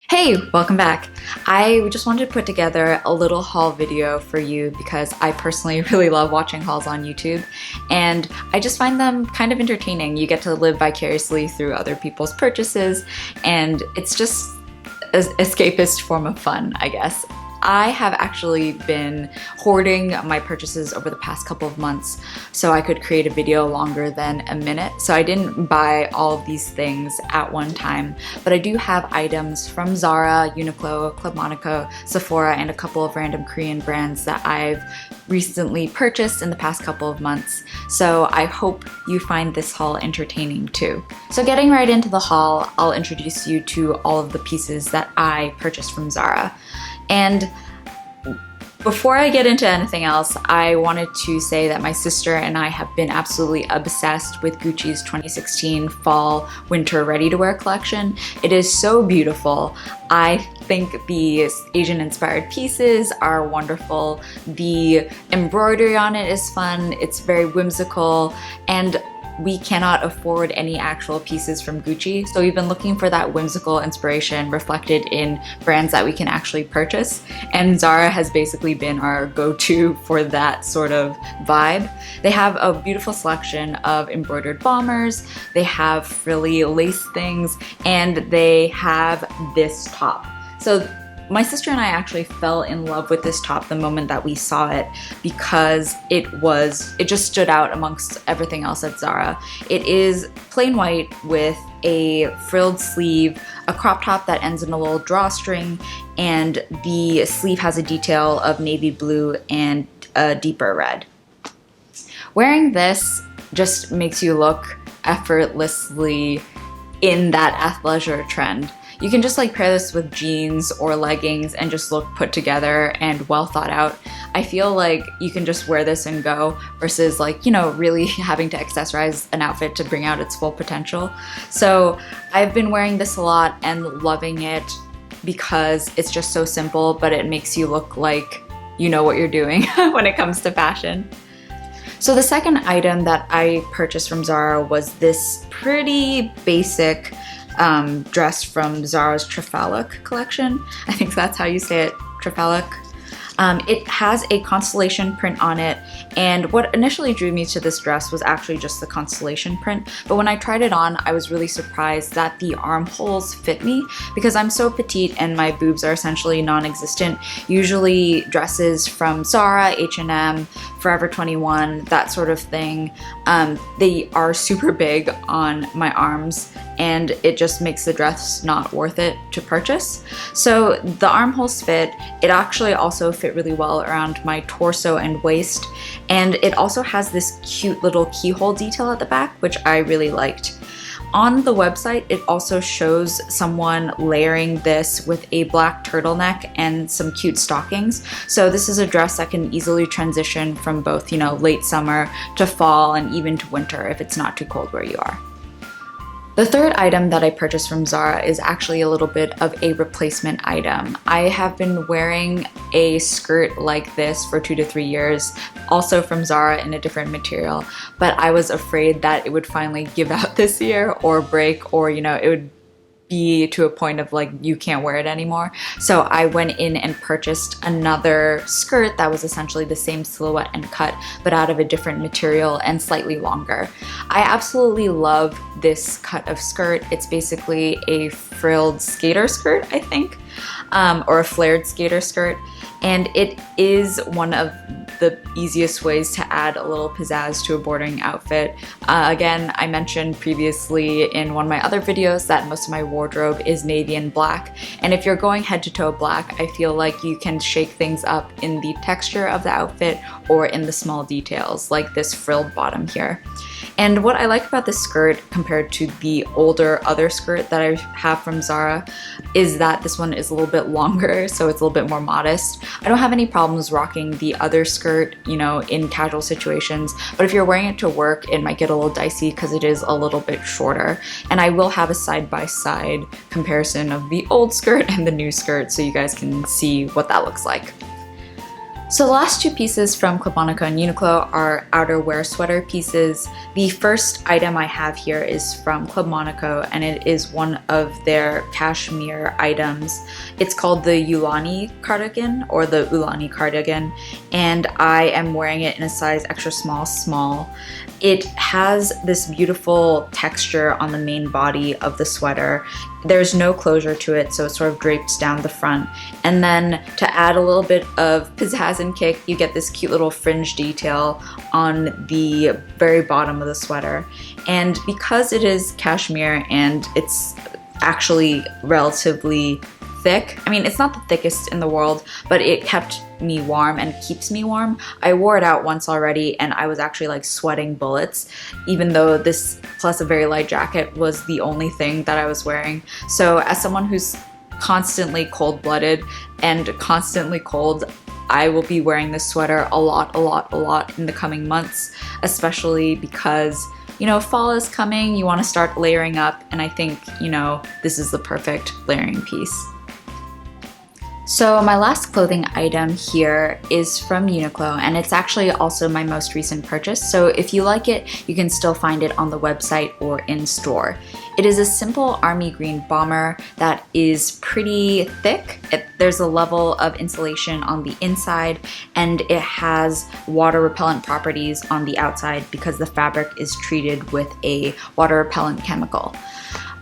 Hey, welcome back. I just wanted to put together a little haul video for you because I personally really love watching hauls on YouTube and I just find them kind of entertaining. You get to live vicariously through other people's purchases and it's just an escapist form of fun, I guess. I have actually been hoarding my purchases over the past couple of months so I could create a video longer than a minute. So I didn't buy all of these things at one time, but I do have items from Zara, Uniqlo, Club Monaco, Sephora, and a couple of random Korean brands that I've recently purchased in the past couple of months. So I hope you find this haul entertaining too. So getting right into the haul, I'll introduce you to all of the pieces that I purchased from Zara. And before I get into anything else, I wanted to say that my sister and I have been absolutely obsessed with Gucci's 2016 Fall Winter Ready-to-Wear collection. It is so beautiful. I think the Asian-inspired pieces are wonderful. The embroidery on it is fun. It's very whimsical, and we cannot afford any actual pieces from Gucci, so we've been looking for that whimsical inspiration reflected in brands that we can actually purchase, and Zara has basically been our go-to for that sort of vibe. They have a beautiful selection of embroidered bombers, they have frilly lace things, and they have this top. So my sister and I actually fell in love with this top the moment that we saw it because it just stood out amongst everything else at Zara. It is plain white with a frilled sleeve, a crop top that ends in a little drawstring, and the sleeve has a detail of navy blue and a deeper red. Wearing this just makes you look effortlessly in that athleisure trend. You can just like pair this with jeans or leggings and just look put together and well thought out. I feel like you can just wear this and go versus like, you know, really having to accessorize an outfit to bring out its full potential. So I've been wearing this a lot and loving it because it's just so simple, but it makes you look like you know what you're doing when it comes to fashion. So the second item that I purchased from Zara was this pretty basic dress from Zara's Trafalgar collection. I think that's how you say it, Trafalgar. It has a constellation print on it, and what initially drew me to this dress was actually just the constellation print, but when I tried it on, I was really surprised that the armholes fit me because I'm so petite and my boobs are essentially non-existent. Usually dresses from Zara, H&M, Forever 21, that sort of thing, they are super big on my arms and it just makes the dress not worth it to purchase. So the armholes fit. It actually also fit really well around my torso and waist, and it also has this cute little keyhole detail at the back, which I really liked. On the website, it also shows someone layering this with a black turtleneck and some cute stockings. So this is a dress that can easily transition from both, you know, late summer to fall and even to winter if it's not too cold where you are. The third item that I purchased from Zara is actually a little bit of a replacement item. I have been wearing a skirt like this for 2 to 3 years, also from Zara in a different material, but I was afraid that it would finally give out this year or break, or you know, it would be to a point of like you can't wear it anymore. So I went in and purchased another skirt that was essentially the same silhouette and cut but out of a different material and slightly longer. I absolutely love this cut of skirt. It's basically a frilled skater skirt, I think, or a flared skater skirt, and it is one of the easiest ways to add a little pizzazz to a boarding outfit. Again, I mentioned previously in one of my other videos that most of my wardrobe is navy and black, and if you're going head to toe black, I feel like you can shake things up in the texture of the outfit or in the small details, like this frilled bottom here. And what I like about this skirt compared to the older other skirt that I have from Zara is that this one is a little bit longer, so it's a little bit more modest. I don't have any problems rocking the other skirt, you know, in casual situations, but if you're wearing it to work, it might get a little dicey because it is a little bit shorter. And I will have a side-by-side comparison of the old skirt and the new skirt so you guys can see what that looks like. So the last two pieces from Club Monaco and Uniqlo are outerwear sweater pieces. The first item I have here is from Club Monaco, and it is one of their cashmere items. It's called the Gulanee Cardigan, or the Gulanee Cardigan, and I am wearing it in a size extra small. It has this beautiful texture on the main body of the sweater. There's no closure to it, so it sort of drapes down the front. And then to add a little bit of pizzazz and kick, you get this cute little fringe detail on the very bottom of the sweater. And because it is cashmere and it's actually relatively thick, I mean, it's not the thickest in the world, but it kept me warm and keeps me warm. I wore it out once already and I was actually like sweating bullets, even though this plus a very light jacket was the only thing that I was wearing. So as someone who's constantly cold-blooded and constantly cold, I will be wearing this sweater a lot in the coming months, especially because, you know, fall is coming, you want to start layering up, and I think, you know, this is the perfect layering piece. So my last clothing item here is from Uniqlo, and it's actually also my most recent purchase, so if you like it, you can still find it on the website or in store. It is a simple army green bomber that is pretty thick. There's a level of insulation on the inside, and it has water repellent properties on the outside because the fabric is treated with a water repellent chemical.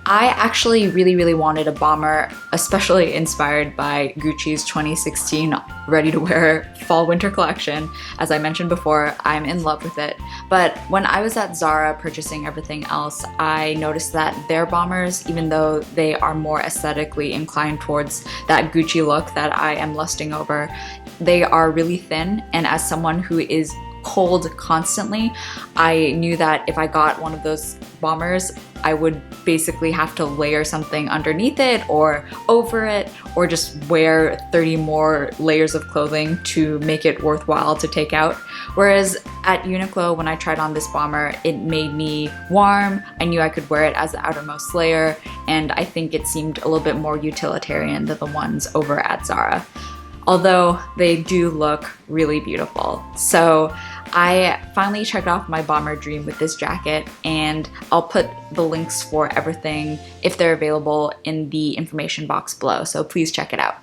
I actually really wanted a bomber, especially inspired by Gucci's 2016 ready-to-wear fall-winter collection. As I mentioned before, I'm in love with it. But when I was at Zara purchasing everything else, I noticed that their bombers, even though they are more aesthetically inclined towards that Gucci look that I am lusting over, they are really thin, and as someone who is cold constantly, I knew that if I got one of those bombers, I would basically have to layer something underneath it or over it, or just wear 30 more layers of clothing to make it worthwhile to take out. Whereas at Uniqlo, when I tried on this bomber, it made me warm. I knew I could wear it as the outermost layer, and I think it seemed a little bit more utilitarian than the ones over at Zara. Although they do look really beautiful. So I finally checked off my bomber dream with this jacket, and I'll put the links for everything, if they're available, in the information box below, so please check it out.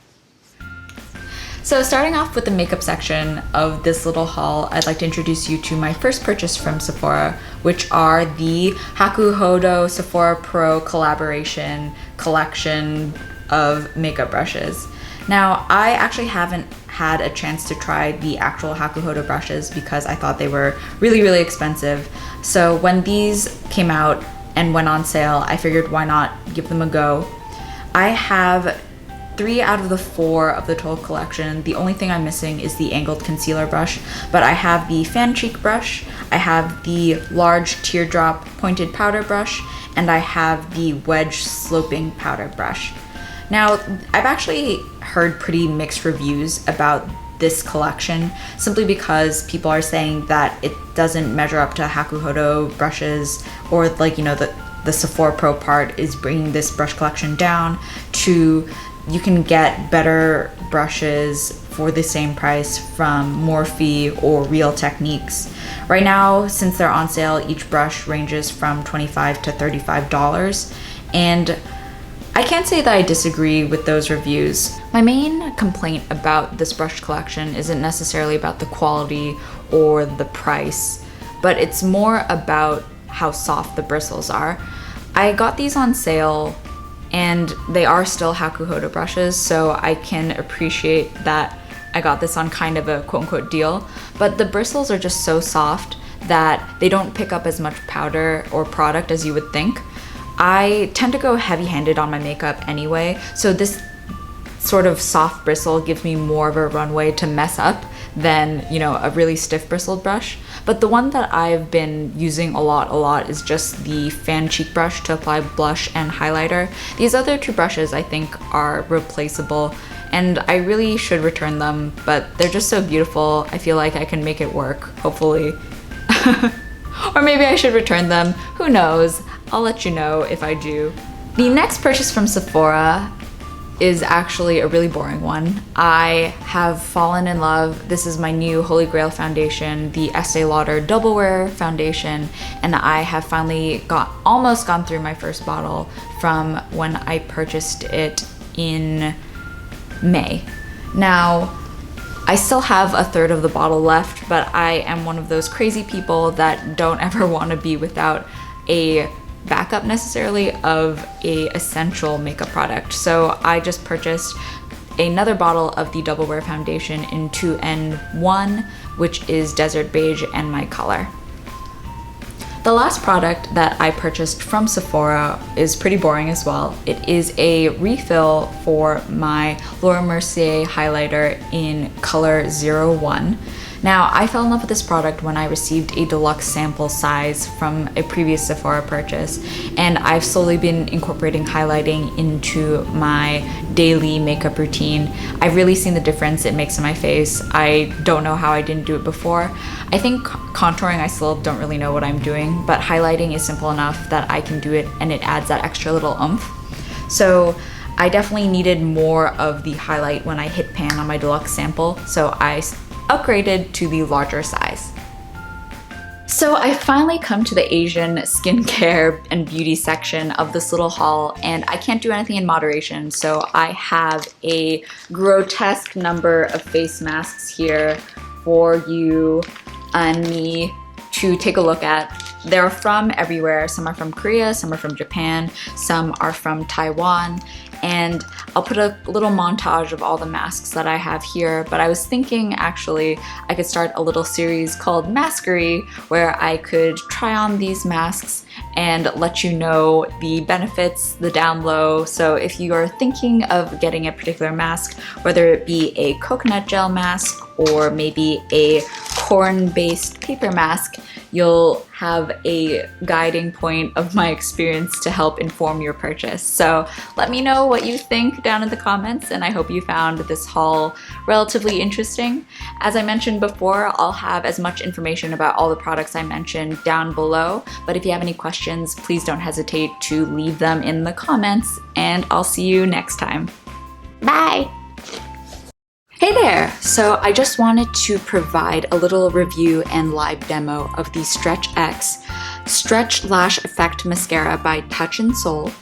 So starting off with the makeup section of this little haul, I'd like to introduce you to my first purchase from Sephora, which are the Hakuhodo Sephora Pro collaboration collection of makeup brushes. Now, I actually haven't had a chance to try the actual Hakuhodo brushes because I thought they were really expensive. So when these came out and went on sale, I figured why not give them a go. I have 3 out of the 4 of the total collection. The only thing I'm missing is the angled concealer brush, but I have the fan cheek brush, I have the large teardrop pointed powder brush, and I have the wedge sloping powder brush. Now, I've actually heard pretty mixed reviews about this collection, simply because people are saying that it doesn't measure up to Hakuhodo brushes, or like, you know, the Sephora Pro part is bringing this brush collection down to you can get better brushes for the same price from Morphe or Real Techniques. Right now, since they're on sale, each brush ranges from $25 to $35, and I can't say that I disagree with those reviews. My main complaint about this brush collection isn't necessarily about the quality or the price, but it's more about how soft the bristles are. I got these on sale, and they are still Hakuhodo brushes, so I can appreciate that I got this on kind of a quote-unquote deal, but the bristles are just so soft that they don't pick up as much powder or product as you would think. I tend to go heavy-handed on my makeup anyway, so this sort of soft bristle gives me more of a runway to mess up than, you know, a really stiff bristled brush. But the one that I've been using a lot is just the fan cheek brush to apply blush and highlighter. These other 2 brushes I think are replaceable, and I really should return them, but they're just so beautiful. I feel like I can make it work, hopefully. Or maybe I should return them, who knows? I'll let you know if I do. The next purchase from Sephora is actually a really boring one. I have fallen in love. This is my new Holy Grail foundation, the Estee Lauder Double Wear foundation, and I have finally almost gone through my first bottle from when I purchased it in May. Now, I still have a third of the bottle left, but I am one of those crazy people that don't ever want to be without a backup necessarily of a essential makeup product. So I just purchased another bottle of the Double Wear foundation in 2N1, which is Desert Beige and my color. The last product that I purchased from Sephora is pretty boring as well. It is a refill for my Laura Mercier highlighter in color 01. Now, I fell in love with this product when I received a deluxe sample size from a previous Sephora purchase, and I've slowly been incorporating highlighting into my daily makeup routine. I've really seen the difference it makes in my face. I don't know how I didn't do it before. I think contouring, I still don't really know what I'm doing, but highlighting is simple enough that I can do it and it adds that extra little oomph. So I definitely needed more of the highlight when I hit pan on my deluxe sample, so I upgraded to the larger size. So I finally come to the Asian skincare and beauty section of this little haul, and I can't do anything in moderation, so I have a grotesque number of face masks here for you and me to take a look at. They're from everywhere. Some are from Korea, some are from Japan, some are from Taiwan, and I'll put a little montage of all the masks that I have here, but I was thinking actually I could start a little series called Mask-ery where I could try on these masks and let you know the benefits, the down low. So if you are thinking of getting a particular mask, whether it be a coconut gel mask or maybe a corn-based paper mask, you'll have a guiding point of my experience to help inform your purchase. So let me know what you think down in the comments, and I hope you found this haul relatively interesting. As I mentioned before, I'll have as much information about all the products I mentioned down below, but if you have any questions, please don't hesitate to leave them in the comments, and I'll see you next time. Bye! Hey there! So I just wanted to provide a little review and live demo of the Stretch X Stretch Lash Effect Mascara by Touch in Sol.